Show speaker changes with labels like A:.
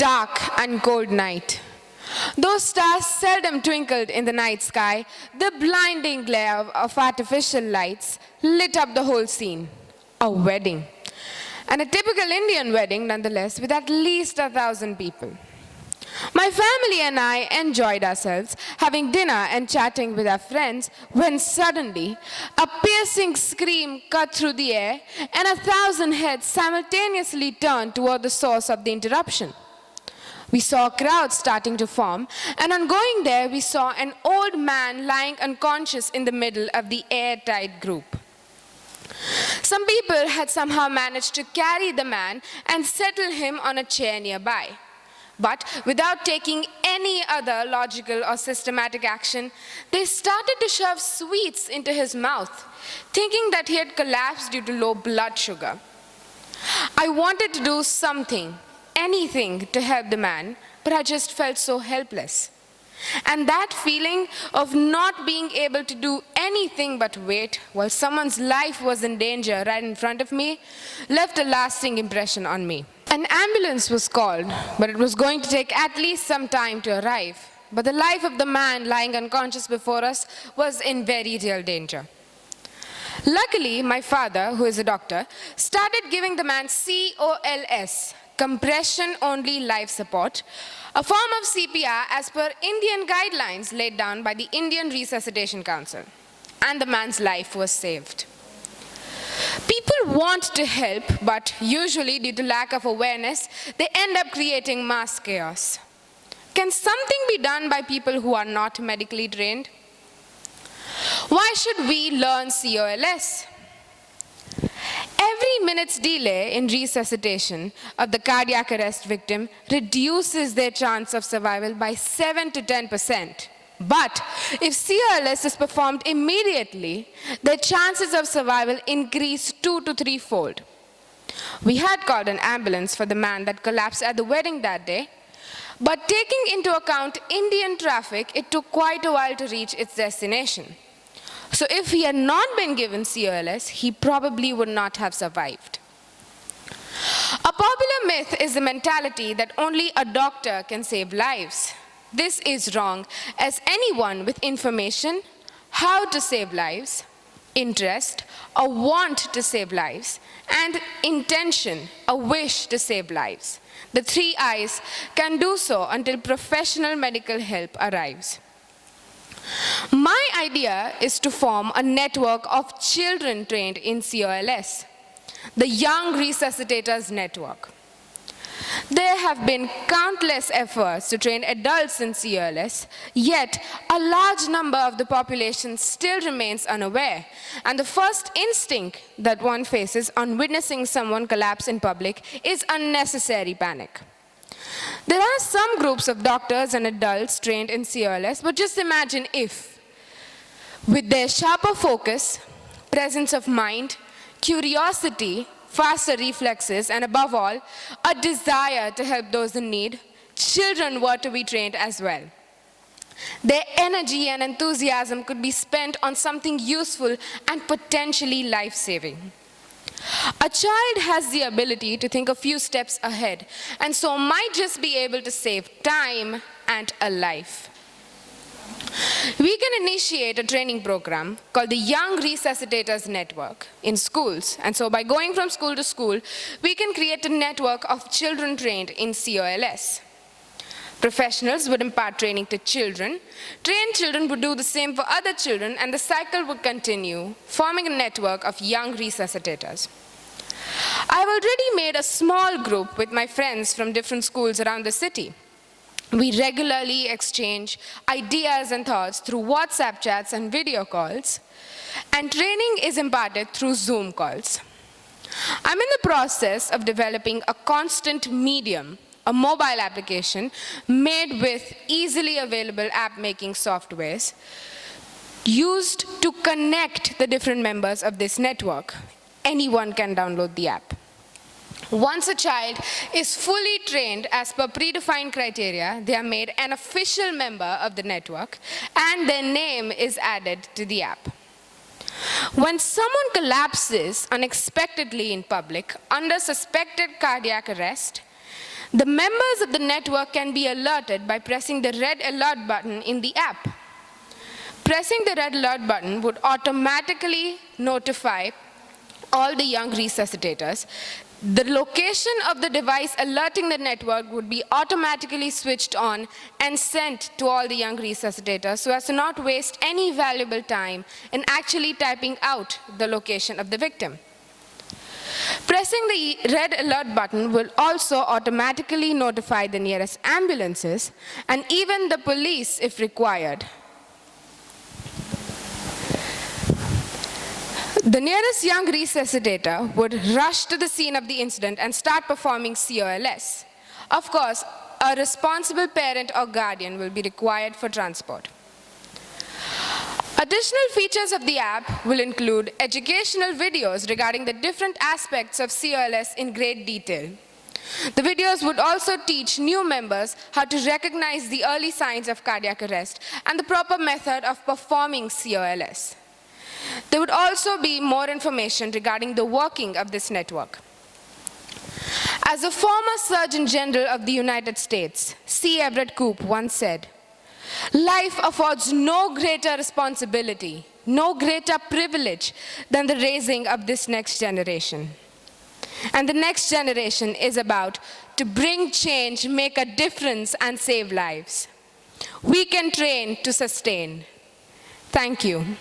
A: dark and cold night. Though stars seldom twinkled in the night sky, the blinding glare of artificial lights lit up the whole scene. A wedding. And a typical Indian wedding nonetheless, with at least 1,000 people. My family and I enjoyed ourselves, having dinner and chatting with our friends, when suddenly a piercing scream cut through the air and 1,000 heads simultaneously turned toward the source of the interruption. We saw a crowd starting to form, and on going there, we saw an old man lying unconscious in the middle of the airtight group. Some people had somehow managed to carry the man and settle him on a chair nearby. But without taking any other logical or systematic action, they started to shove sweets into his mouth, thinking that he had collapsed due to low blood sugar. I wanted to do something, anything to help the man, but I just felt so helpless. And that feeling of not being able to do anything but wait while someone's life was in danger right in front of me left a lasting impression on me. An ambulance was called, but it was going to take at least some time to arrive. But the life of the man lying unconscious before us was in very real danger. Luckily, my father, who is a doctor, started giving the man COLS, compression-only life support, a form of CPR as per Indian guidelines laid down by the Indian Resuscitation Council. And the man's life was saved. People want to help, but usually due to lack of awareness, they end up creating mass chaos. Can something be done by people who are not medically trained? Why should we learn COLS? Every minute's delay in resuscitation of the cardiac arrest victim reduces their chance of survival by 7 to 10%. But if COLS is performed immediately, their chances of survival increase 2 to 3-fold. We had called an ambulance for the man that collapsed at the wedding that day, but taking into account Indian traffic, it took quite a while to reach its destination. So if he had not been given COLS, he probably would not have survived. A popular myth is the mentality that only a doctor can save lives. This is wrong, as anyone with information, how to save lives, interest, a want to save lives, and intention, a wish to save lives, the 3 I's, can do so until professional medical help arrives. My idea is to form a network of children trained in COLS, the Young Resuscitators Network. There have been countless efforts to train adults in COLS, yet a large number of the population still remains unaware, and the first instinct that one faces on witnessing someone collapse in public is unnecessary panic. There are some groups of doctors and adults trained in COLS, but just imagine if, with their sharper focus, presence of mind, curiosity, faster reflexes, and above all, a desire to help those in need, children were to be trained as well. Their energy and enthusiasm could be spent on something useful and potentially life-saving. A child has the ability to think a few steps ahead, and so might just be able to save time and a life. We can initiate a training program called the Young Resuscitators Network in schools. And so by going from school to school, we can create a network of children trained in COLS. Professionals would impart training to children. Trained children would do the same for other children, and the cycle would continue, forming a network of young resuscitators. I've already made a small group with my friends from different schools around the city. We regularly exchange ideas and thoughts through WhatsApp chats and video calls, and training is imparted through Zoom calls. I'm in the process of developing a constant medium, a mobile application made with easily available app-making softwares used to connect the different members of this network. Anyone can download the app. Once a child is fully trained as per predefined criteria, they are made an official member of the network, and their name is added to the app. When someone collapses unexpectedly in public under suspected cardiac arrest, The members of the network can be alerted by pressing the red alert button in the app. Pressing the red alert button would automatically notify all the young resuscitators. The location of the device alerting the network would be automatically switched on and sent to all the young resuscitators so as to not waste any valuable time in actually typing out the location of the victim. Pressing the red alert button will also automatically notify the nearest ambulances and even the police if required. The nearest young resuscitator would rush to the scene of the incident and start performing COLS. Of course, a responsible parent or guardian will be required for transport. Additional features of the app will include educational videos regarding the different aspects of COLS in great detail. The videos would also teach new members how to recognize the early signs of cardiac arrest and the proper method of performing COLS. There would also be more information regarding the working of this network. As a former Surgeon General of the United States, C. Everett Koop once said, "Life affords no greater responsibility, no greater privilege than the raising of this next generation." And the next generation is about to bring change, make a difference, and save lives. We can train to sustain. Thank you.